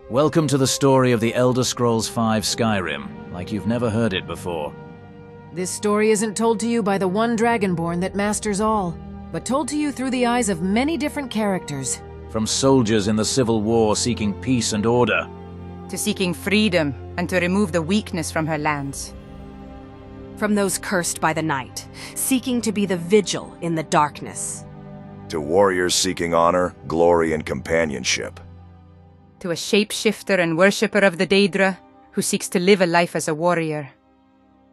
Welcome to the story of the Elder Scrolls V Skyrim, like you've never heard it before. This story isn't told to you by the one Dragonborn that masters all, but told to you through the eyes of many different characters. From soldiers in the Civil War seeking peace and order, to seeking freedom and to remove the weakness from her lands. From those cursed by the night, seeking to be the vigil in the darkness. To warriors seeking honor, glory, and companionship. To a shapeshifter and worshipper of the Daedra who seeks to live a life as a warrior.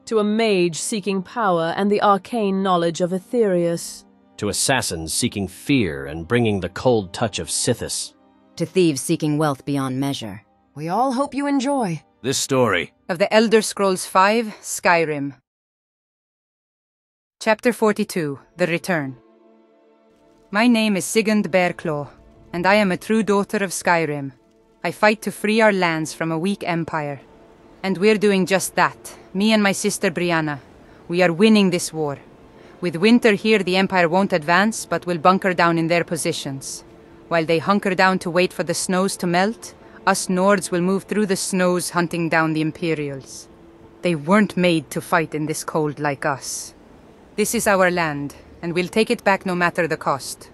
To a mage seeking power and the arcane knowledge of Aetherius. To assassins seeking fear and bringing the cold touch of Sithis. To thieves seeking wealth beyond measure. We all hope you enjoy this story of the Elder Scrolls V Skyrim. Chapter 42, The Return. My name is Sigund Bearclaw, and I am a true daughter of Skyrim. I fight to free our lands from a weak empire. And we're doing just that, me and my sister Brianna. We are winning this war. With winter here, the empire won't advance, but will bunker down in their positions. While they hunker down to wait for the snows to melt, us Nords will move through the snows hunting down the Imperials. They weren't made to fight in this cold like us. This is our land, and we'll take it back no matter the cost.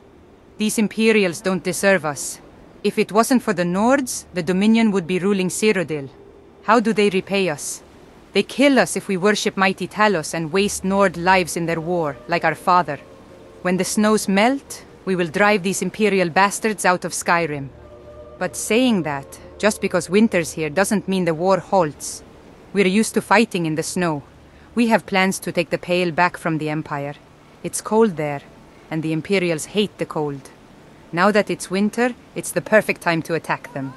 These Imperials don't deserve us. If it wasn't for the Nords, the Dominion would be ruling Cyrodiil. How do they repay us? They kill us if we worship mighty Talos and waste Nord lives in their war, like our father. When the snows melt, we will drive these Imperial bastards out of Skyrim. But saying that, just because winter's here doesn't mean the war halts. We're used to fighting in the snow. We have plans to take the Pale back from the Empire. It's cold there, and the Imperials hate the cold. Now that it's winter, it's the perfect time to attack them.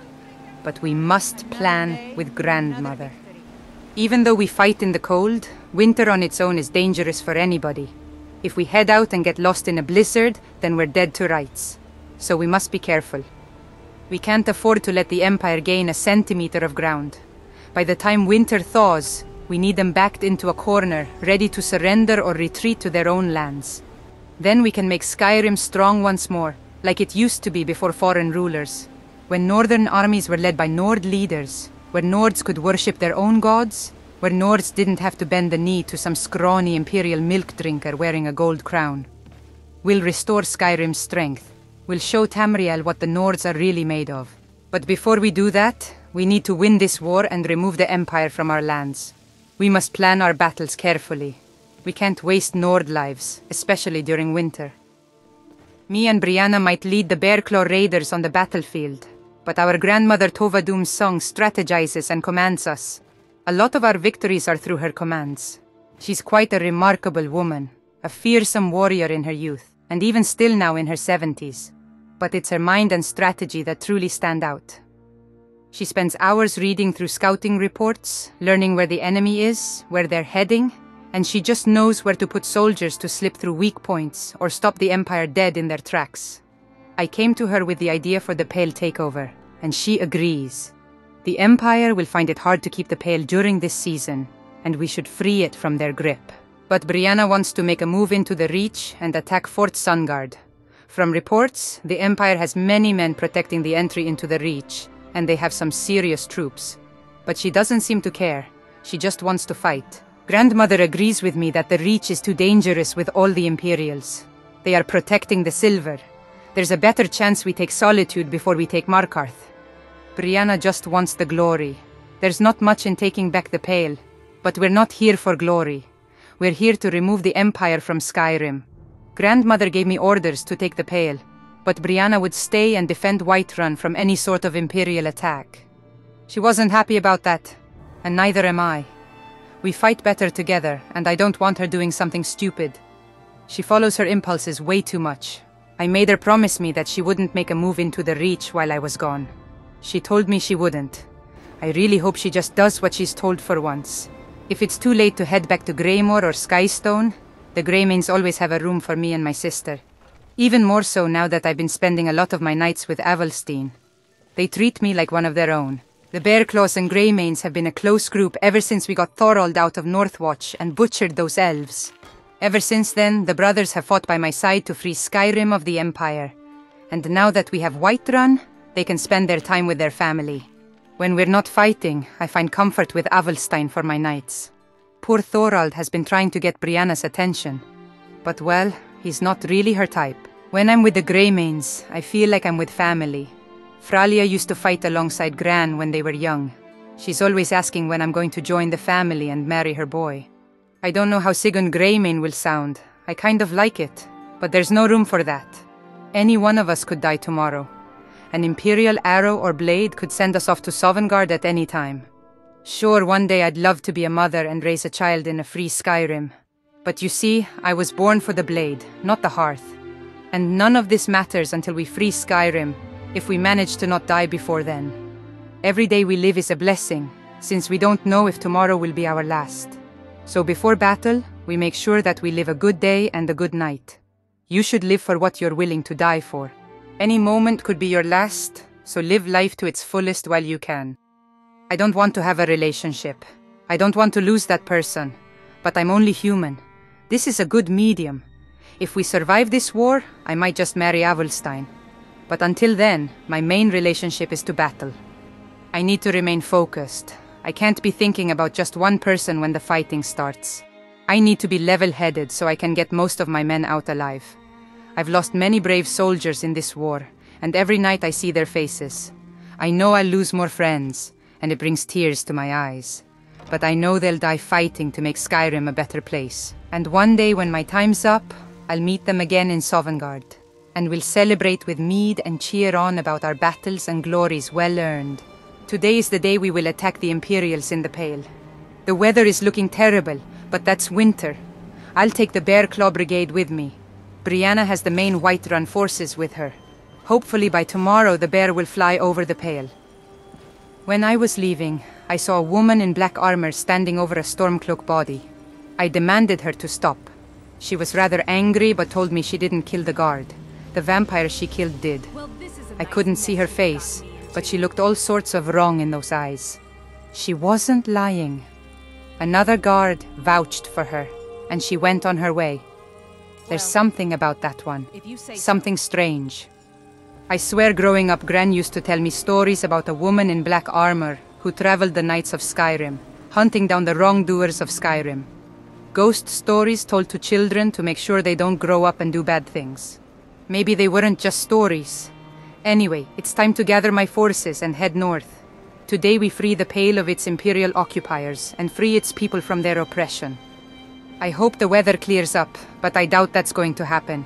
But we must plan with Grandmother. Even though we fight in the cold, winter on its own is dangerous for anybody. If we head out and get lost in a blizzard, then we're dead to rights. So we must be careful. We can't afford to let the Empire gain a centimeter of ground. By the time winter thaws, we need them backed into a corner, ready to surrender or retreat to their own lands. Then we can make Skyrim strong once more, like it used to be before foreign rulers. When northern armies were led by Nord leaders, where Nords could worship their own gods, where Nords didn't have to bend the knee to some scrawny Imperial milk drinker wearing a gold crown. We'll restore Skyrim's strength. We'll show Tamriel what the Nords are really made of. But before we do that, we need to win this war and remove the Empire from our lands. We must plan our battles carefully. We can't waste Nord lives, especially during winter. Me and Brianna might lead the Bearclaw raiders on the battlefield, but our grandmother Tova Doom's song strategizes and commands us. A lot of our victories are through her commands. She's quite a remarkable woman, a fearsome warrior in her youth, and even still now in her 70s. But it's her mind and strategy that truly stand out. She spends hours reading through scouting reports, learning where the enemy is, where they're heading, and she just knows where to put soldiers to slip through weak points or stop the Empire dead in their tracks. I came to her with the idea for the Pale takeover, and she agrees. The Empire will find it hard to keep the Pale during this season, and we should free it from their grip. But Brianna wants to make a move into the Reach and attack Fort Sunguard. From reports, the Empire has many men protecting the entry into the Reach, and they have some serious troops. But she doesn't seem to care. She just wants to fight. Grandmother agrees with me that the Reach is too dangerous with all the Imperials. They are protecting the silver. There's a better chance we take Solitude before we take Markarth. Brianna just wants the glory. There's not much in taking back the Pale, but we're not here for glory. We're here to remove the Empire from Skyrim. Grandmother gave me orders to take the Pale, but Brianna would stay and defend Whiterun from any sort of Imperial attack. She wasn't happy about that, and neither am I. We fight better together, and I don't want her doing something stupid. She follows her impulses way too much. I made her promise me that she wouldn't make a move into the Reach while I was gone. She told me she wouldn't. I really hope she just does what she's told for once. If it's too late to head back to Greymore or Skystone, the Greymanes always have a room for me and my sister. Even more so now that I've been spending a lot of my nights with Avalstein. They treat me like one of their own. The Bearclaws and Greymanes have been a close group ever since we got Thorold out of Northwatch and butchered those elves. Ever since then, the brothers have fought by my side to free Skyrim of the Empire. And now that we have Whiterun, they can spend their time with their family. When we're not fighting, I find comfort with Avelstein for my nights. Poor Thorald has been trying to get Brianna's attention. But well, he's not really her type. When I'm with the Greymanes, I feel like I'm with family. Fralia used to fight alongside Gran when they were young. She's always asking when I'm going to join the family and marry her boy. I don't know how Sigund Greymane will sound. I kind of like it, but there's no room for that. Any one of us could die tomorrow. An Imperial arrow or blade could send us off to Sovngarde at any time. Sure, one day I'd love to be a mother and raise a child in a free Skyrim. But you see, I was born for the blade, not the hearth. And none of this matters until we free Skyrim, if we manage to not die before then. Every day we live is a blessing, since we don't know if tomorrow will be our last. So before battle, we make sure that we live a good day and a good night. You should live for what you're willing to die for. Any moment could be your last, so live life to its fullest while you can. I don't want to have a relationship. I don't want to lose that person. But I'm only human. This is a good medium. If we survive this war, I might just marry Avelstein. But until then, my main relationship is to battle. I need to remain focused. I can't be thinking about just one person when the fighting starts. I need to be level-headed so I can get most of my men out alive. I've lost many brave soldiers in this war, and every night I see their faces. I know I'll lose more friends, and it brings tears to my eyes. But I know they'll die fighting to make Skyrim a better place. And one day when my time's up, I'll meet them again in Sovngarde, and we'll celebrate with mead and cheer on about our battles and glories well earned. Today is the day we will attack the Imperials in the Pale. The weather is looking terrible, but that's winter. I'll take the Bear Claw Brigade with me. Brianna has the main Whiterun forces with her. Hopefully by tomorrow the bear will fly over the Pale. When I was leaving, I saw a woman in black armor standing over a Stormcloak body. I demanded her to stop. She was rather angry but told me she didn't kill the guard. The vampire she killed did. I couldn't see her face, but she looked all sorts of wrong in those eyes. She wasn't lying. Another guard vouched for her, and she went on her way. There's something about that one. Something strange. I swear growing up Gran used to tell me stories about a woman in black armor who traveled the nights of Skyrim, hunting down the wrongdoers of Skyrim. Ghost stories told to children to make sure they don't grow up and do bad things. Maybe they weren't just stories. Anyway, it's time to gather my forces and head north. Today we free the Pale of its Imperial occupiers and free its people from their oppression. I hope the weather clears up, but I doubt that's going to happen.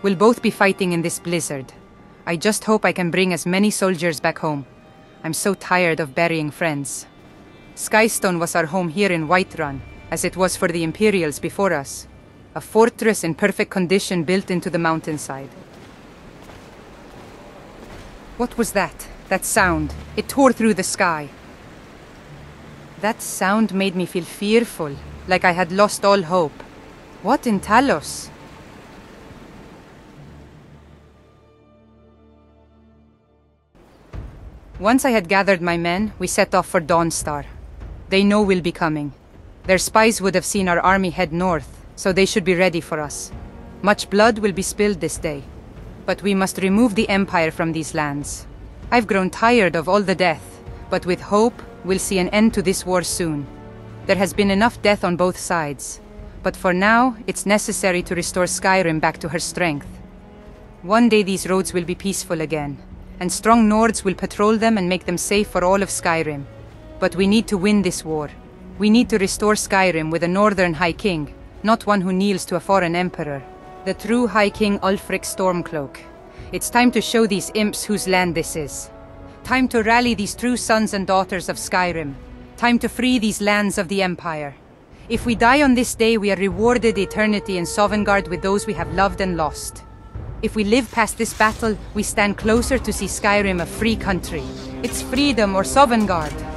We'll both be fighting in this blizzard. I just hope I can bring as many soldiers back home. I'm so tired of burying friends. Skystone was our home here in Whiterun, as it was for the Imperials before us. A fortress in perfect condition built into the mountainside. What was that? That sound. It tore through the sky. That sound made me feel fearful, like I had lost all hope. What in Talos? Once I had gathered my men, we set off for Dawnstar. They know we'll be coming. Their spies would have seen our army head north, so they should be ready for us. Much blood will be spilled this day. But we must remove the Empire from these lands. I've grown tired of all the death, but with hope, we'll see an end to this war soon. There has been enough death on both sides, but for now, it's necessary to restore Skyrim back to her strength. One day these roads will be peaceful again, and strong Nords will patrol them and make them safe for all of Skyrim. But we need to win this war. We need to restore Skyrim with a Northern High King, not one who kneels to a foreign emperor. The true High King Ulfric Stormcloak. It's time to show these imps whose land this is. Time to rally these true sons and daughters of Skyrim. Time to free these lands of the Empire. If we die on this day, we are rewarded eternity in Sovngarde with those we have loved and lost. If we live past this battle, we stand closer to see Skyrim a free country. It's freedom or Sovngarde.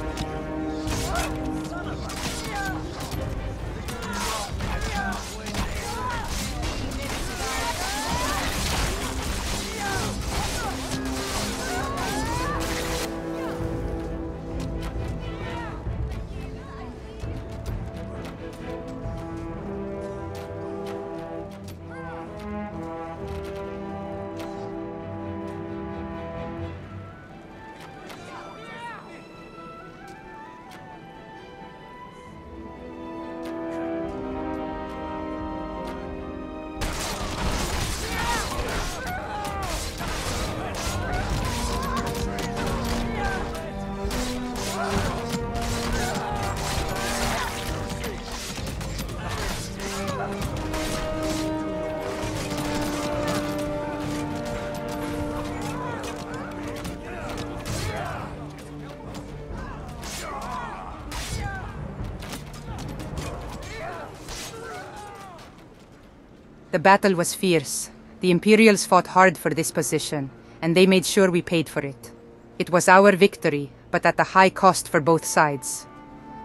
The battle was fierce. The Imperials fought hard for this position, and they made sure we paid for it. It was our victory, but at a high cost for both sides.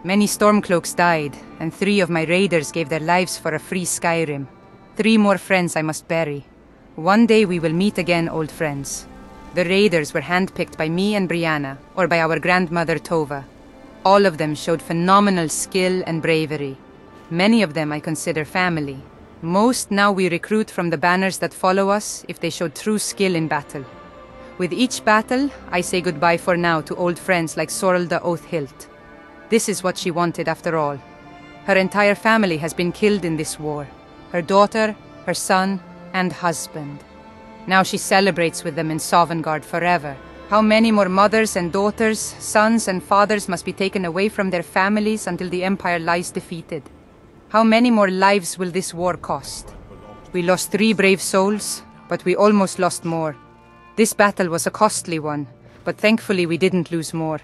Many Stormcloaks died, and 3 of my raiders gave their lives for a free Skyrim. 3 more friends I must bury. One day we will meet again, old friends. The raiders were handpicked by me and Brianna, or by our grandmother Tova. All of them showed phenomenal skill and bravery. Many of them I consider family. Most now we recruit from the banners that follow us if they showed true skill in battle. With each battle, I say goodbye for now to old friends like Sorelda Oathhilt. This is what she wanted after all. Her entire family has been killed in this war. Her daughter, her son, and husband. Now she celebrates with them in Sovngarde forever. How many more mothers and daughters, sons and fathers must be taken away from their families until the Empire lies defeated? How many more lives will this war cost? We lost 3 brave souls, but we almost lost more. This battle was a costly one, but thankfully we didn't lose more.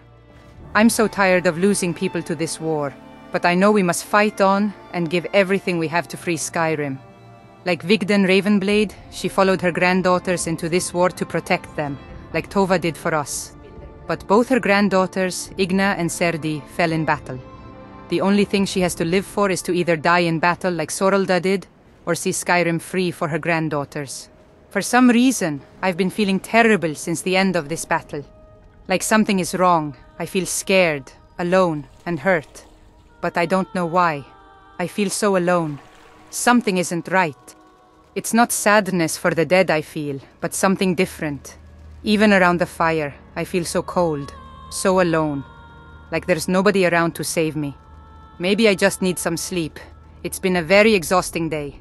I'm so tired of losing people to this war, but I know we must fight on and give everything we have to free Skyrim. Like Vigden Ravenblade, she followed her granddaughters into this war to protect them, like Tova did for us. But both her granddaughters, Igna and Serdi, fell in battle. The only thing she has to live for is to either die in battle like Sorelda did, or see Skyrim free for her granddaughters. For some reason, I've been feeling terrible since the end of this battle. Like something is wrong. I feel scared, alone, and hurt. But I don't know why. I feel so alone. Something isn't right. It's not sadness for the dead I feel, but something different. Even around the fire, I feel so cold, so alone. Like there's nobody around to save me. Maybe I just need some sleep. It's been a very exhausting day.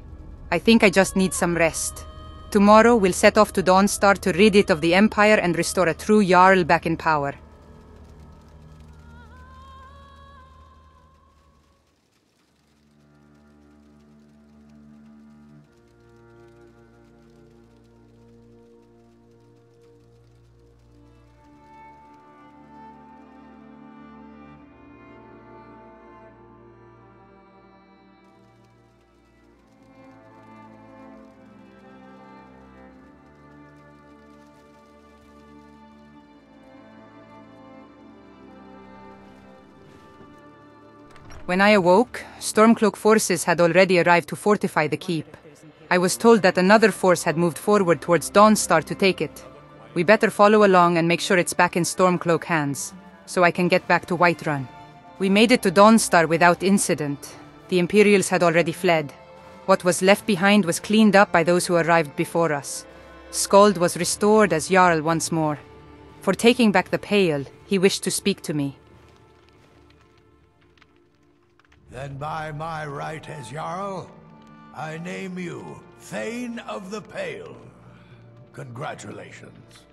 I think I just need some rest. Tomorrow we'll set off to Dawnstar to rid it of the Empire and restore a true Jarl back in power. When I awoke, Stormcloak forces had already arrived to fortify the keep. I was told that another force had moved forward towards Dawnstar to take it. We better follow along and make sure it's back in Stormcloak hands, so I can get back to Whiterun. We made it to Dawnstar without incident. The Imperials had already fled. What was left behind was cleaned up by those who arrived before us. Skald was restored as Jarl once more. For taking back the Pale, he wished to speak to me. Then by my right as Jarl, I name you Thane of the Pale. Congratulations.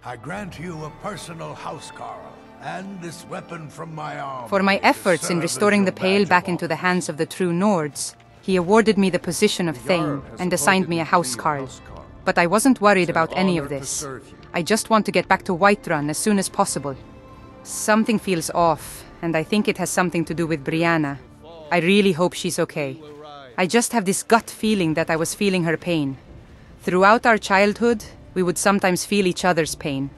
I grant you a personal housecarl, and this weapon from my arm. For my efforts in restoring the Pale back into the hands of the true Nords, he awarded me the position of Thane and assigned me a housecarl. But I wasn't worried about any of this. I just want to get back to Whiterun as soon as possible. Something feels off, and I think it has something to do with Brianna. I really hope she's okay. I just have this gut feeling that I was feeling her pain. Throughout our childhood, we would sometimes feel each other's pain.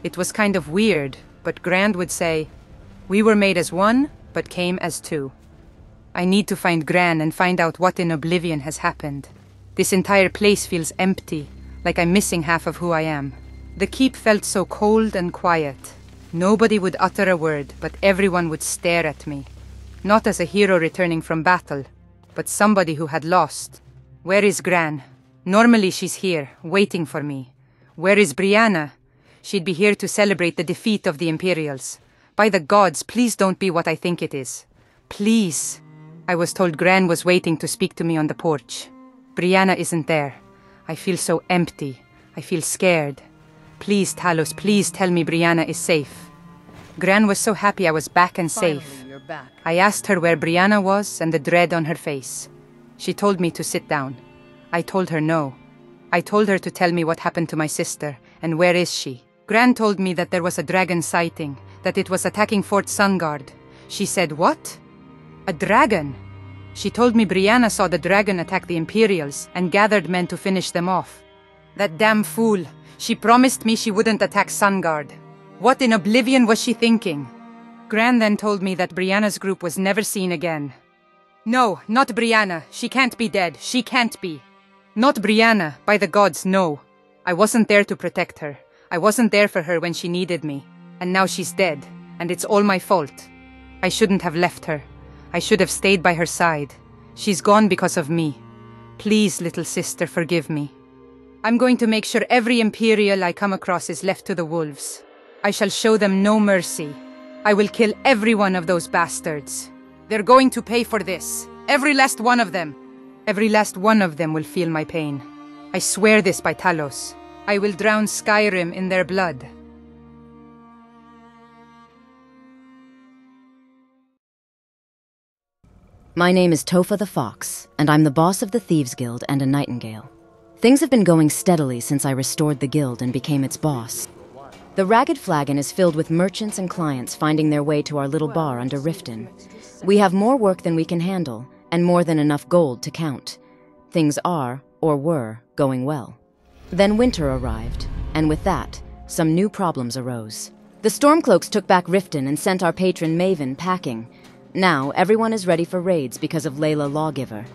It was kind of weird, but Grand would say, "We were made as one, but came as two." I need to find Gran and find out what in Oblivion has happened. This entire place feels empty, like I'm missing half of who I am. The keep felt so cold and quiet. Nobody would utter a word, but everyone would stare at me. Not as a hero returning from battle, but somebody who had lost. Where is Gran? Normally she's here, waiting for me. Where is Brianna? She'd be here to celebrate the defeat of the Imperials. By the gods, please don't be what I think it is. Please. I was told Gran was waiting to speak to me on the porch. Brianna isn't there. I feel so empty. I feel scared. Please, Talos, please tell me Brianna is safe. Gran was so happy I was back and safe. I asked her where Brianna was and the dread on her face. She told me to sit down. I told her no. I told her to tell me what happened to my sister, and where is she. Gran told me that there was a dragon sighting, that it was attacking Fort Sunguard. She said, what? A dragon? She told me Brianna saw the dragon attack the Imperials and gathered men to finish them off. That damn fool. She promised me she wouldn't attack Sunguard. What in oblivion was she thinking? Gran then told me that Brianna's group was never seen again. No, not Brianna. She can't be dead. She can't be. Not Brianna. By the gods, no. I wasn't there to protect her. I wasn't there for her when she needed me. And now she's dead. And it's all my fault. I shouldn't have left her. I should have stayed by her side. She's gone because of me. Please, little sister, forgive me. I'm going to make sure every Imperial I come across is left to the wolves. I shall show them no mercy. I will kill every one of those bastards. They're going to pay for this. Every last one of them. Every last one of them will feel my pain. I swear this by Talos. I will drown Skyrim in their blood. My name is Tofa the Fox, and I'm the boss of the Thieves Guild and a Nightingale. Things have been going steadily since I restored the guild and became its boss. The Ragged Flagon is filled with merchants and clients finding their way to our little bar under Riften. We have more work than we can handle, and more than enough gold to count. Things are, or were, going well. Then winter arrived, and with that, some new problems arose. The Stormcloaks took back Riften and sent our patron Maven packing. Now, everyone is ready for raids because of Layla Lawgiver.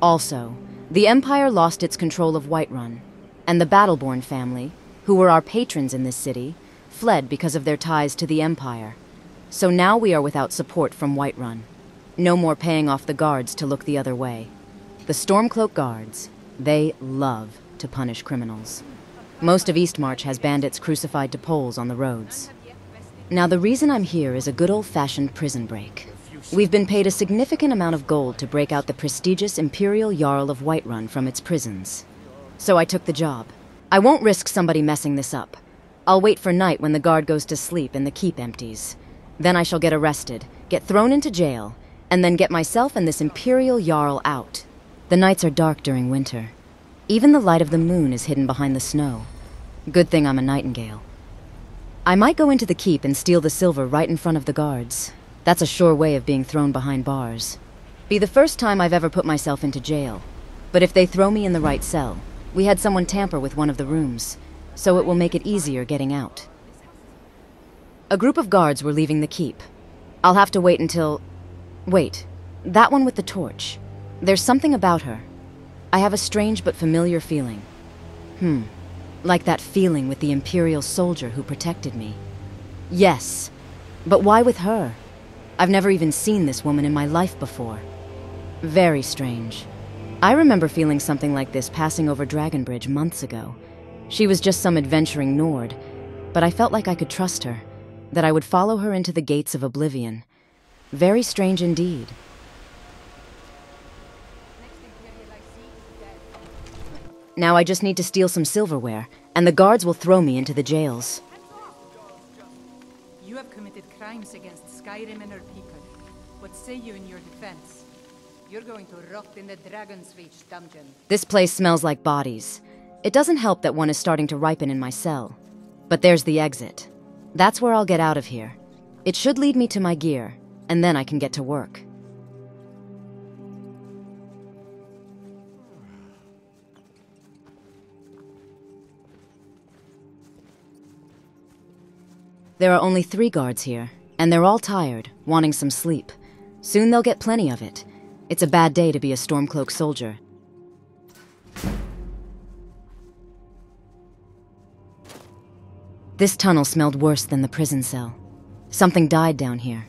Also, the Empire lost its control of Whiterun, and the Battleborn family, who were our patrons in this city, fled because of their ties to the Empire. So now we are without support from Whiterun. No more paying off the guards to look the other way. The Stormcloak guards, they love to punish criminals. Most of Eastmarch has bandits crucified to poles on the roads. Now the reason I'm here is a good old-fashioned prison break. We've been paid a significant amount of gold to break out the prestigious Imperial Jarl of Whiterun from its prisons. So I took the job. I won't risk somebody messing this up. I'll wait for night when the guard goes to sleep and the keep empties. Then I shall get arrested, get thrown into jail, and then get myself and this Imperial Jarl out. The nights are dark during winter. Even the light of the moon is hidden behind the snow. Good thing I'm a Nightingale. I might go into the keep and steal the silver right in front of the guards. That's a sure way of being thrown behind bars. Be the first time I've ever put myself into jail. But if they throw me in the right cell, we had someone tamper with one of the rooms, so it will make it easier getting out. A group of guards were leaving the keep. I'll have to wait until... Wait, that one with the torch. There's something about her. I have a strange but familiar feeling. Like that feeling with the Imperial soldier who protected me. Yes, but why with her? I've never even seen this woman in my life before. Very strange. I remember feeling something like this passing over Dragonbridge months ago. She was just some adventuring Nord, but I felt like I could trust her, that I would follow her into the gates of oblivion. Very strange indeed. Now I just need to steal some silverware, and the guards will throw me into the jails. You have committed crimes against Skyrim and her people. What say you in your defense? You're going to rot in the Dragon's Reach dungeon. This place smells like bodies. It doesn't help that one is starting to ripen in my cell. But there's the exit. That's where I'll get out of here. It should lead me to my gear, and then I can get to work. There are only 3 guards here, and they're all tired, wanting some sleep. Soon they'll get plenty of it. It's a bad day to be a Stormcloak soldier. This tunnel smelled worse than the prison cell. Something died down here.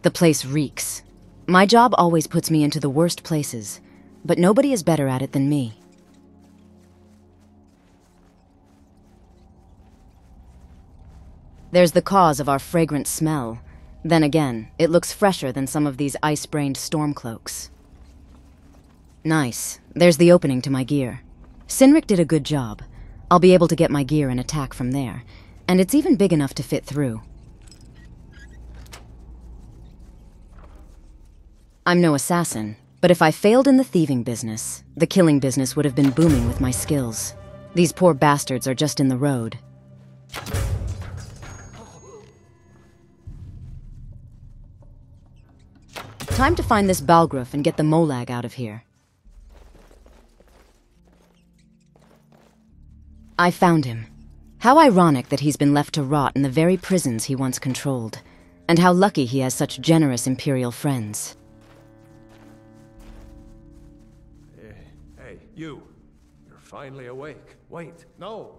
The place reeks. My job always puts me into the worst places, but nobody is better at it than me. There's the cause of our fragrant smell. Then again, it looks fresher than some of these ice-brained Stormcloaks. Nice. There's the opening to my gear. Sinric did a good job. I'll be able to get my gear and attack from there. And it's even big enough to fit through. I'm no assassin, But if I failed in the thieving business, the killing business would have been booming with my skills. These poor bastards are just in the road. Time to find this Balgruuf and get the Molag out of here. I found him. How ironic that he's been left to rot in the very prisons he once controlled. And how lucky he has such generous Imperial friends. Hey, you. You're finally awake. Wait, no.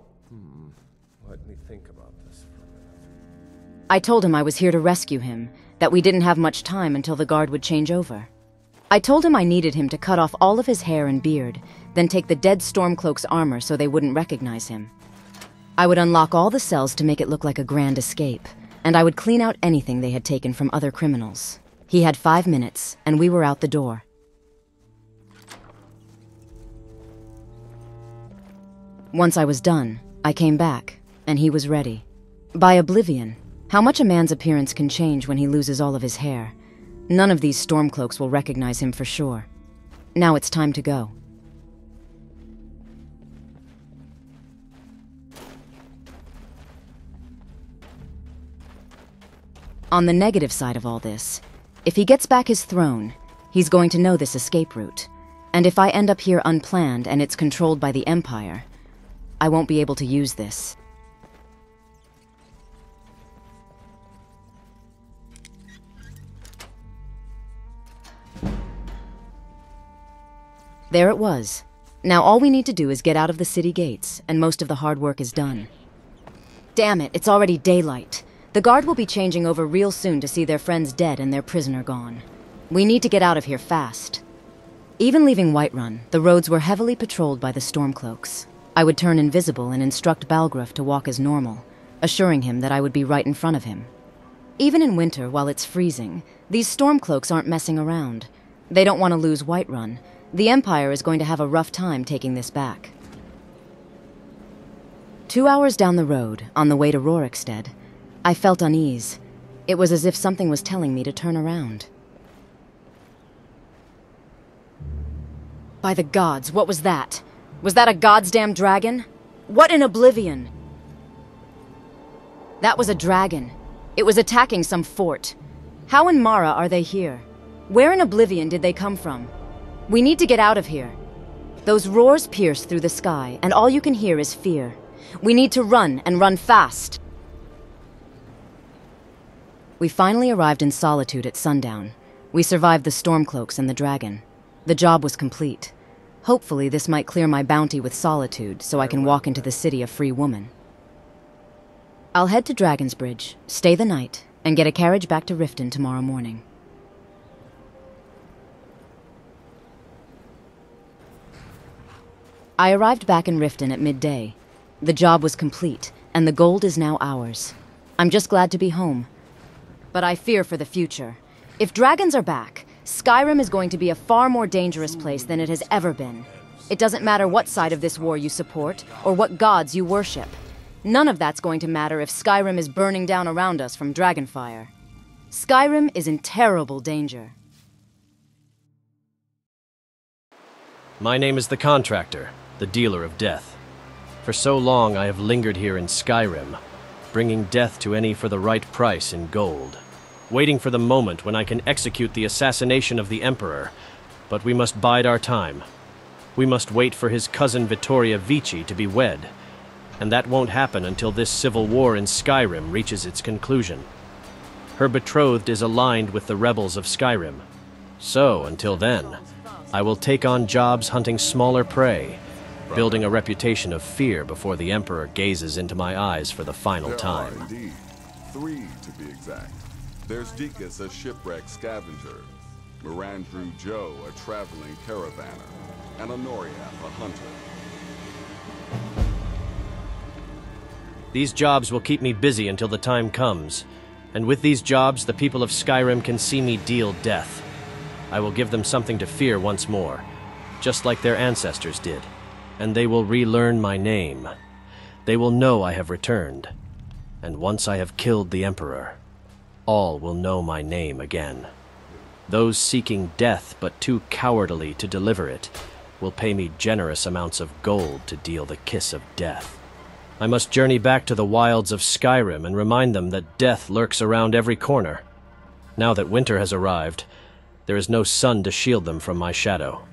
Let me think about this for a minute. I told him I was here to rescue him, that we didn't have much time until the guard would change over. I told him I needed him to cut off all of his hair and beard, then take the dead Stormcloaks' armor so they wouldn't recognize him. I would unlock all the cells to make it look like a grand escape, and I would clean out anything they had taken from other criminals. He had 5 minutes, and we were out the door. Once I was done, I came back, and he was ready. By oblivion, how much a man's appearance can change when he loses all of his hair. None of these Stormcloaks will recognize him for sure. Now it's time to go. On the negative side of all this, if he gets back his throne, he's going to know this escape route. And if I end up here unplanned and it's controlled by the Empire, I won't be able to use this. There it was. Now all we need to do is get out of the city gates, and most of the hard work is done. Damn it, it's already daylight. The guard will be changing over real soon to see their friends dead and their prisoner gone. We need to get out of here fast. Even leaving Whiterun, the roads were heavily patrolled by the Stormcloaks. I would turn invisible and instruct Balgruuf to walk as normal, assuring him that I would be right in front of him. Even in winter, while it's freezing, these Stormcloaks aren't messing around. They don't want to lose Whiterun. The Empire is going to have a rough time taking this back. 2 hours down the road, on the way to Rorikstead, I felt unease. It was as if something was telling me to turn around. By the gods, what was that? Was that a goddamn dragon? What in oblivion? That was a dragon. It was attacking some fort. How in Mara are they here? Where in oblivion did they come from? We need to get out of here. Those roars pierce through the sky, and all you can hear is fear. We need to run, and run fast. We finally arrived in Solitude at sundown. We survived the Stormcloaks and the dragon. The job was complete. Hopefully this might clear my bounty with Solitude, so I can walk into the city a free woman. I'll head to Dragonsbridge, stay the night, and get a carriage back to Riften tomorrow morning. I arrived back in Riften at midday. The job was complete, and the gold is now ours. I'm just glad to be home. But I fear for the future. If dragons are back, Skyrim is going to be a far more dangerous place than it has ever been. It doesn't matter what side of this war you support, or what gods you worship. None of that's going to matter if Skyrim is burning down around us from dragonfire. Skyrim is in terrible danger. My name is the Contractor, the dealer of death. For so long I have lingered here in Skyrim, bringing death to any for the right price in gold, waiting for the moment when I can execute the assassination of the Emperor. But we must bide our time. We must wait for his cousin Vittoria Vici to be wed, and that won't happen until this civil war in Skyrim reaches its conclusion. Her betrothed is aligned with the rebels of Skyrim. So, until then, I will take on jobs hunting smaller prey, building a reputation of fear before the Emperor gazes into my eyes for the final time. There are indeed 3 to be exact. There's Deacus, a shipwreck scavenger, Mirandru Joe, a traveling caravaner, and Honoriath, a hunter. These jobs will keep me busy until the time comes, and with these jobs the people of Skyrim can see me deal death. I will give them something to fear once more, just like their ancestors did, and they will relearn my name. They will know I have returned, and once I have killed the Emperor, all will know my name again. Those seeking death but too cowardly to deliver it will pay me generous amounts of gold to deal the kiss of death. I must journey back to the wilds of Skyrim and remind them that death lurks around every corner. Now that winter has arrived, there is no sun to shield them from my shadow.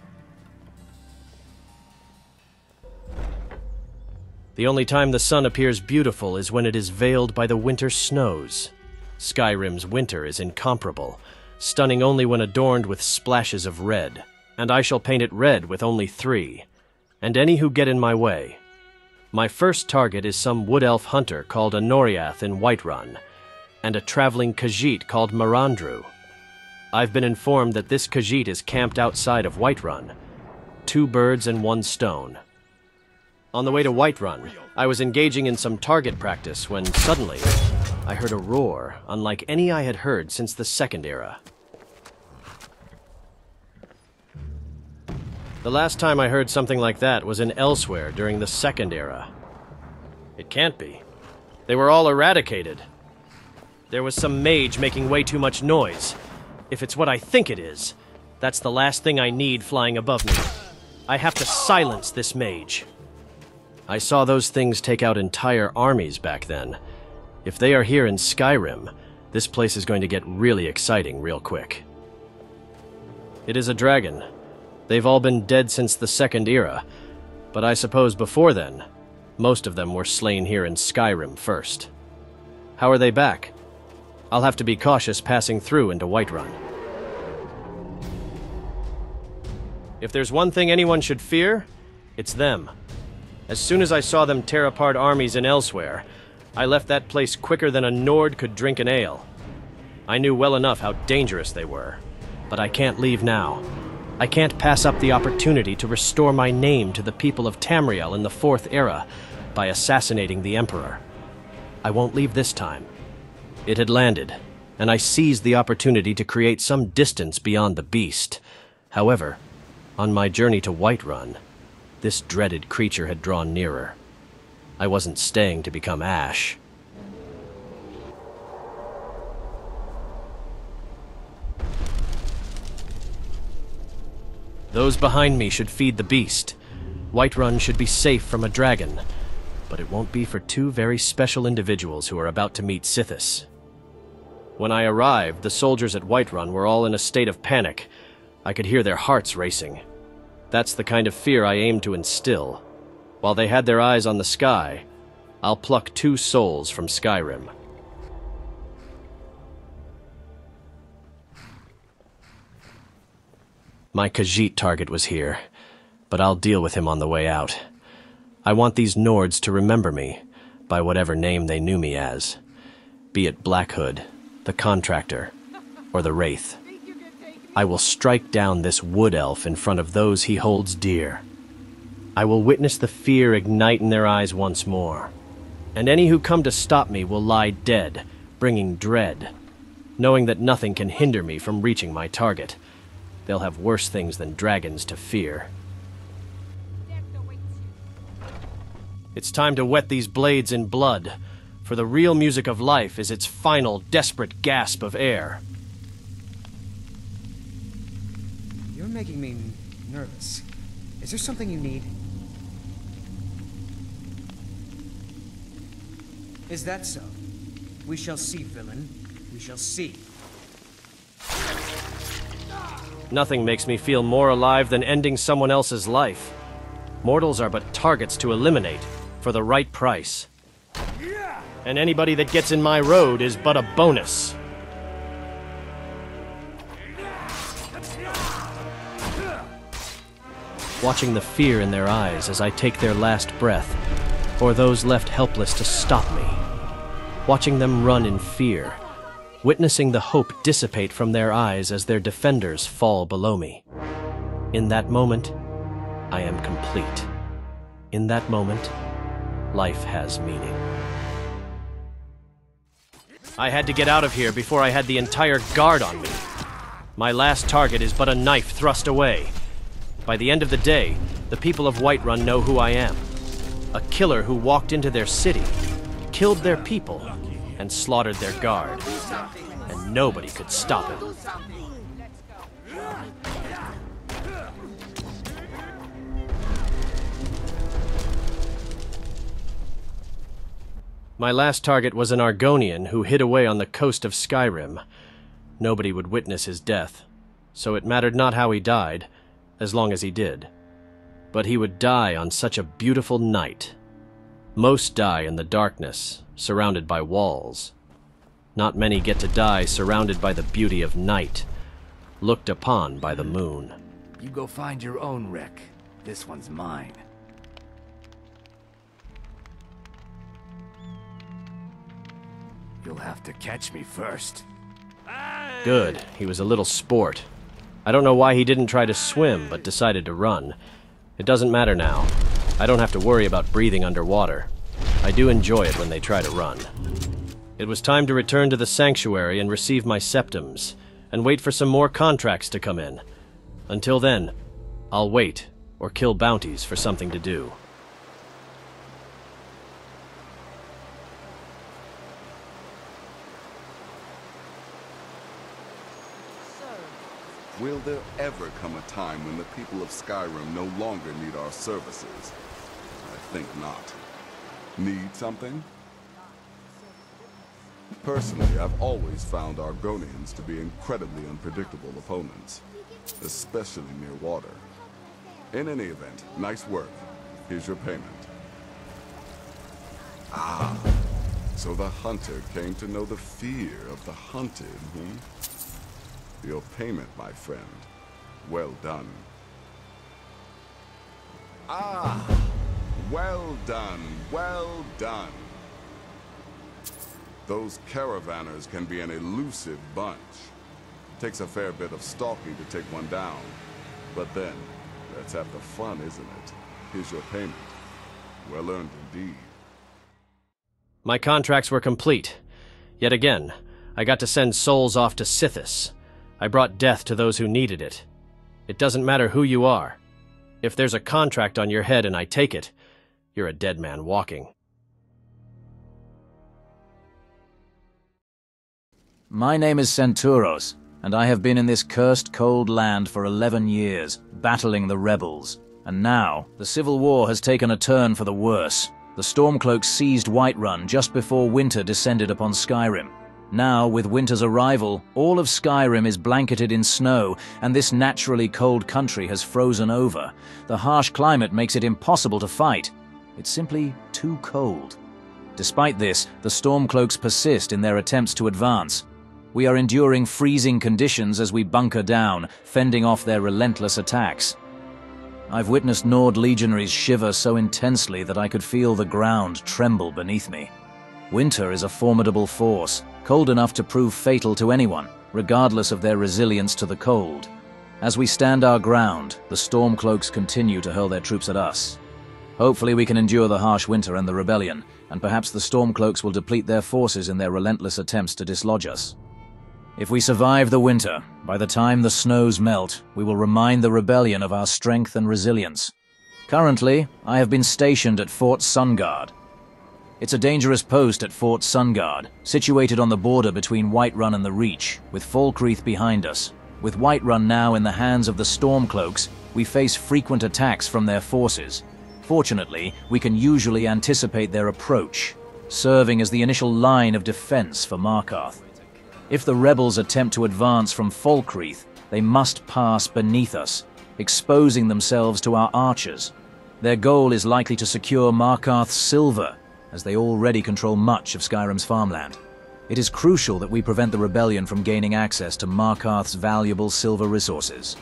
The only time the sun appears beautiful is when it is veiled by the winter snows. Skyrim's winter is incomparable, stunning only when adorned with splashes of red, and I shall paint it red with only 3, and any who get in my way. My first target is some wood elf hunter called a Noriath in Whiterun, and a traveling Khajiit called Marandru. I've been informed that this Khajiit is camped outside of Whiterun. 2 birds and 1 stone. On the way to Whiterun, I was engaging in some target practice when suddenly I heard a roar unlike any I had heard since the Second Era. The last time I heard something like that was in Elsewhere during the Second Era. It can't be. They were all eradicated. There was some mage making way too much noise. If it's what I think it is, that's the last thing I need flying above me. I have to silence this mage. I saw those things take out entire armies back then. If they are here in Skyrim, this place is going to get really exciting real quick. It is a dragon. They've all been dead since the Second Era, but I suppose before then, most of them were slain here in Skyrim first. How are they back? I'll have to be cautious passing through into Whiterun. If there's one thing anyone should fear, it's them. As soon as I saw them tear apart armies in Elsewhere, I left that place quicker than a Nord could drink an ale. I knew well enough how dangerous they were, but I can't leave now. I can't pass up the opportunity to restore my name to the people of Tamriel in the Fourth Era by assassinating the Emperor. I won't leave this time. It had landed, and I seized the opportunity to create some distance beyond the beast. However, on my journey to Whiterun, this dreaded creature had drawn nearer. I wasn't staying to become ash. Those behind me should feed the beast. Whiterun should be safe from a dragon, but it won't be for 2 very special individuals who are about to meet Sithis. When I arrived, the soldiers at Whiterun were all in a state of panic. I could hear their hearts racing. That's the kind of fear I aim to instill. While they had their eyes on the sky, I'll pluck 2 souls from Skyrim. My Khajiit target was here, but I'll deal with him on the way out. I want these Nords to remember me, by whatever name they knew me as. Be it Blackhood, the Contractor, or the Wraith. I will strike down this wood elf in front of those he holds dear. I will witness the fear ignite in their eyes once more. And any who come to stop me will lie dead, bringing dread, knowing that nothing can hinder me from reaching my target. They'll have worse things than dragons to fear. It's time to wet these blades in blood, for the real music of life is its final, desperate gasp of air. You're making me nervous. Is there something you need? Is that so? We shall see, villain. We shall see. Nothing makes me feel more alive than ending someone else's life. Mortals are but targets to eliminate, for the right price. And anybody that gets in my road is but a bonus. Watching the fear in their eyes as I take their last breath, or those left helpless to stop me. Watching them run in fear, witnessing the hope dissipate from their eyes as their defenders fall below me. In that moment, I am complete. In that moment, life has meaning. I had to get out of here before I had the entire guard on me. My last target is but a knife thrust away. By the end of the day, the people of Whiterun know who I am. A killer who walked into their city, killed their people, and slaughtered their guard. And nobody could stop him. My last target was an Argonian who hid away on the coast of Skyrim. Nobody would witness his death, so it mattered not how he died, as long as he did. But he would die on such a beautiful night. Most die in the darkness, surrounded by walls. Not many get to die surrounded by the beauty of night, looked upon by the moon. You go find your own wreck. This one's mine. You'll have to catch me first. Good, he was a little sport. I don't know why he didn't try to swim, but decided to run. It doesn't matter now. I don't have to worry about breathing underwater. I do enjoy it when they try to run. It was time to return to the sanctuary and receive my septums, and wait for some more contracts to come in. Until then, I'll wait, or kill bounties for something to do. Will there ever come a time when the people of Skyrim no longer need our services? I think not. Need something? Personally, I've always found Argonians to be incredibly unpredictable opponents, especially near water. In any event, nice work. Here's your payment. Ah, so the hunter came to know the fear of the hunted, Your payment, my friend. Well done. Ah! Well done, well done. Those caravanners can be an elusive bunch. Takes a fair bit of stalking to take one down. But then, that's half the fun, isn't it? Here's your payment. Well earned indeed. My contracts were complete. Yet again, I got to send souls off to Sithis. I brought death to those who needed it. It doesn't matter who you are. If there's a contract on your head and I take it, you're a dead man walking. My name is Senturos, and I have been in this cursed cold land for 11 years, battling the rebels. And now, the Civil War has taken a turn for the worse. The Stormcloaks seized Whiterun just before winter descended upon Skyrim. Now, with winter's arrival, all of Skyrim is blanketed in snow, and this naturally cold country has frozen over. The harsh climate makes it impossible to fight. It's simply too cold. Despite this, the Stormcloaks persist in their attempts to advance. We are enduring freezing conditions as we bunker down, fending off their relentless attacks. I've witnessed Nord legionaries shiver so intensely that I could feel the ground tremble beneath me. Winter is a formidable force, cold enough to prove fatal to anyone, regardless of their resilience to the cold. As we stand our ground, the Stormcloaks continue to hurl their troops at us. Hopefully we can endure the harsh winter and the rebellion, and perhaps the Stormcloaks will deplete their forces in their relentless attempts to dislodge us. If we survive the winter, by the time the snows melt, we will remind the rebellion of our strength and resilience. Currently, I have been stationed at Fort Sunguard. It's a dangerous post at Fort Sunguard, situated on the border between Whiterun and the Reach, with Falkreath behind us. With Whiterun now in the hands of the Stormcloaks, we face frequent attacks from their forces. Fortunately, we can usually anticipate their approach, serving as the initial line of defense for Markarth. If the rebels attempt to advance from Falkreath, they must pass beneath us, exposing themselves to our archers. Their goal is likely to secure Markarth's silver, as they already control much of Skyrim's farmland. It is crucial that we prevent the rebellion from gaining access to Markarth's valuable silver resources.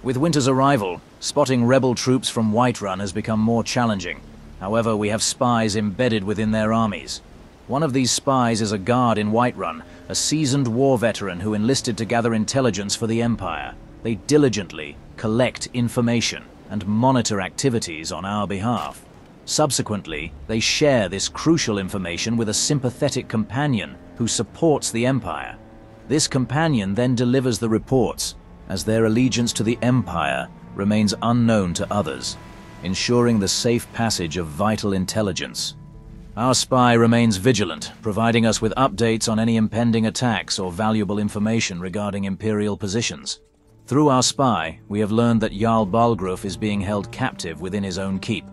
With winter's arrival, spotting rebel troops from Whiterun has become more challenging. However, we have spies embedded within their armies. One of these spies is a guard in Whiterun, a seasoned war veteran who enlisted to gather intelligence for the Empire. They diligently collect information and monitor activities on our behalf. Subsequently, they share this crucial information with a sympathetic companion who supports the Empire. This companion then delivers the reports, as their allegiance to the Empire remains unknown to others, ensuring the safe passage of vital intelligence. Our spy remains vigilant, providing us with updates on any impending attacks or valuable information regarding Imperial positions. Through our spy, we have learned that Jarl Balgruuf is being held captive within his own keep.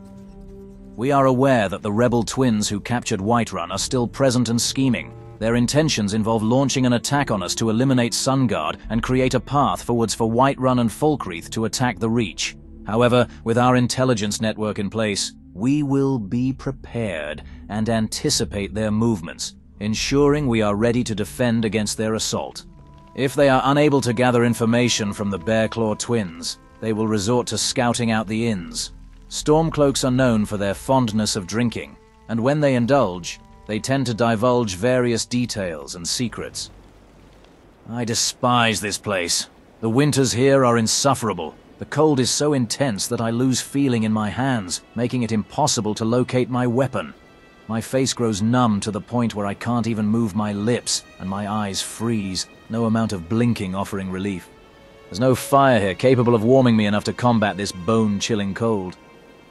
We are aware that the rebel twins who captured Whiterun are still present and scheming. Their intentions involve launching an attack on us to eliminate Sunguard and create a path forwards for Whiterun and Falkreath to attack the Reach. However, with our intelligence network in place, we will be prepared and anticipate their movements, ensuring we are ready to defend against their assault. If they are unable to gather information from the Bearclaw twins, they will resort to scouting out the inns. Stormcloaks are known for their fondness of drinking, and when they indulge, they tend to divulge various details and secrets. I despise this place. The winters here are insufferable. The cold is so intense that I lose feeling in my hands, making it impossible to locate my weapon. My face grows numb to the point where I can't even move my lips, and my eyes freeze, no amount of blinking offering relief. There's no fire here capable of warming me enough to combat this bone-chilling cold.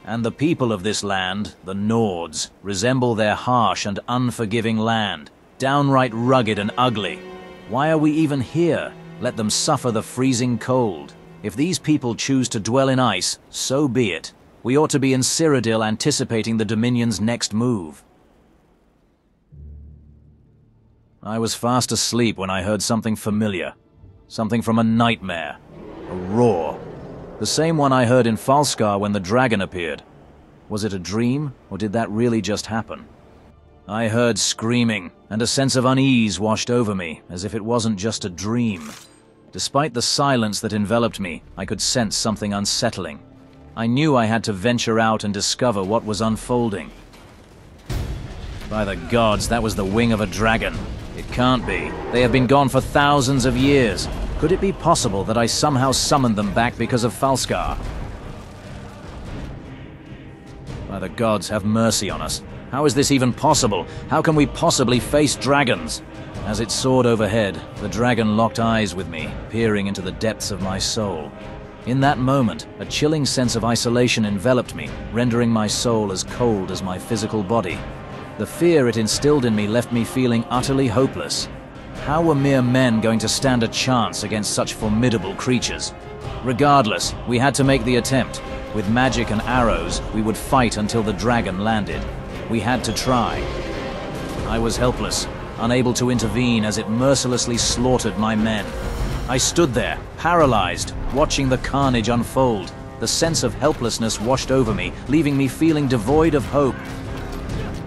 And the people of this land, the Nords, resemble their harsh and unforgiving land, downright rugged and ugly. Why are we even here? Let them suffer the freezing cold. If these people choose to dwell in ice, so be it. We ought to be in Cyrodiil anticipating the Dominion's next move. I was fast asleep when I heard something familiar. Something from a nightmare. A roar. The same one I heard in Falskar when the dragon appeared. Was it a dream, or did that really just happen? I heard screaming, and a sense of unease washed over me, as if it wasn't just a dream. Despite the silence that enveloped me, I could sense something unsettling. I knew I had to venture out and discover what was unfolding. By the gods, that was the wing of a dragon. It can't be. They have been gone for thousands of years. Could it be possible that I somehow summoned them back because of Falskar? By the gods, have mercy on us. How is this even possible? How can we possibly face dragons? As it soared overhead, the dragon locked eyes with me, peering into the depths of my soul. In that moment, a chilling sense of isolation enveloped me, rendering my soul as cold as my physical body. The fear it instilled in me left me feeling utterly hopeless. How were mere men going to stand a chance against such formidable creatures? Regardless, we had to make the attempt. With magic and arrows, we would fight until the dragon landed. We had to try. I was helpless, unable to intervene as it mercilessly slaughtered my men. I stood there, paralyzed, watching the carnage unfold. The sense of helplessness washed over me, leaving me feeling devoid of hope.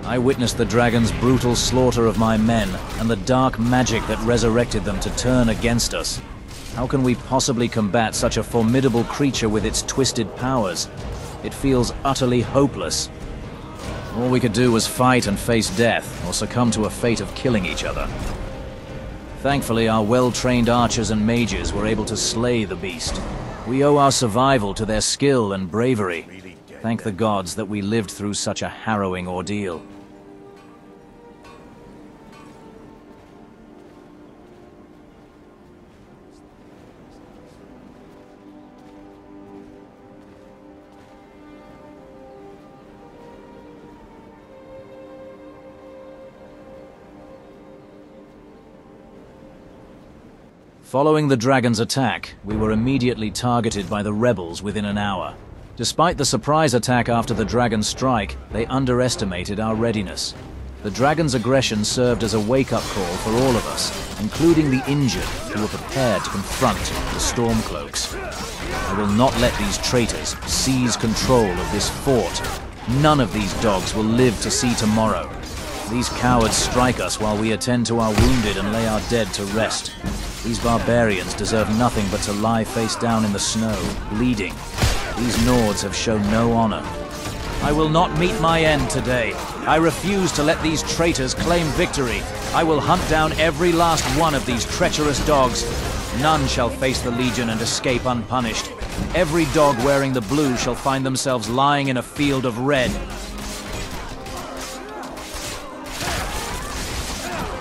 I witnessed the dragon's brutal slaughter of my men, and the dark magic that resurrected them to turn against us. How can we possibly combat such a formidable creature with its twisted powers? It feels utterly hopeless. All we could do was fight and face death, or succumb to a fate of killing each other. Thankfully, our well-trained archers and mages were able to slay the beast. We owe our survival to their skill and bravery. Thank the gods that we lived through such a harrowing ordeal. Following the dragon's attack, we were immediately targeted by the rebels within an hour. Despite the surprise attack after the dragon's strike, they underestimated our readiness. The dragon's aggression served as a wake-up call for all of us, including the injured who were prepared to confront the Stormcloaks. I will not let these traitors seize control of this fort. None of these dogs will live to see tomorrow. These cowards strike us while we attend to our wounded and lay our dead to rest. These barbarians deserve nothing but to lie face down in the snow, bleeding. These Nords have shown no honor. I will not meet my end today. I refuse to let these traitors claim victory. I will hunt down every last one of these treacherous dogs. None shall face the Legion and escape unpunished. Every dog wearing the blue shall find themselves lying in a field of red.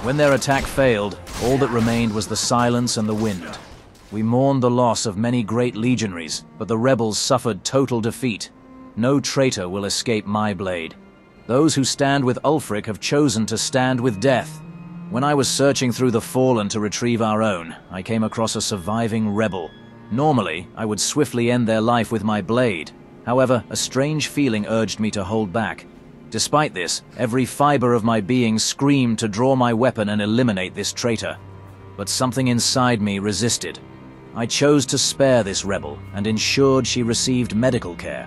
When their attack failed, all that remained was the silence and the wind. We mourned the loss of many great legionaries, but the rebels suffered total defeat. No traitor will escape my blade. Those who stand with Ulfric have chosen to stand with death. When I was searching through the fallen to retrieve our own, I came across a surviving rebel. Normally, I would swiftly end their life with my blade. However, a strange feeling urged me to hold back. Despite this, every fiber of my being screamed to draw my weapon and eliminate this traitor. But something inside me resisted. I chose to spare this rebel and ensured she received medical care.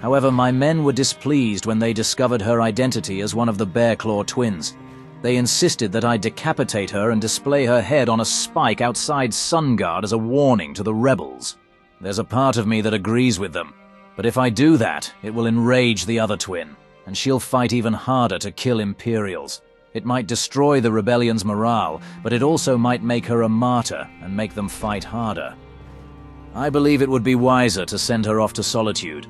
However, my men were displeased when they discovered her identity as one of the Bearclaw twins. They insisted that I decapitate her and display her head on a spike outside Sunguard as a warning to the rebels. There's a part of me that agrees with them, but if I do that, it will enrage the other twin, and she'll fight even harder to kill Imperials. It might destroy the rebellion's morale, but it also might make her a martyr and make them fight harder. I believe it would be wiser to send her off to solitude.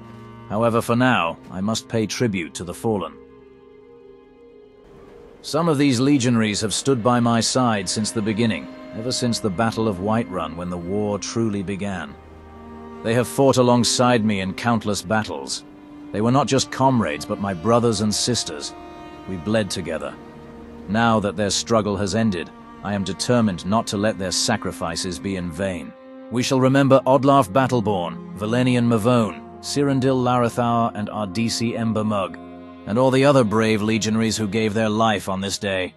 However, for now, I must pay tribute to the fallen. Some of these legionaries have stood by my side since the beginning, ever since the Battle of Whiterun when the war truly began. They have fought alongside me in countless battles. They were not just comrades, but my brothers and sisters. We bled together. Now that their struggle has ended, I am determined not to let their sacrifices be in vain. We shall remember Odlarf Battleborn, Valenian Mavone, Cyrandil Larathar, and Ardisi Ember Mug, and all the other brave legionaries who gave their life on this day.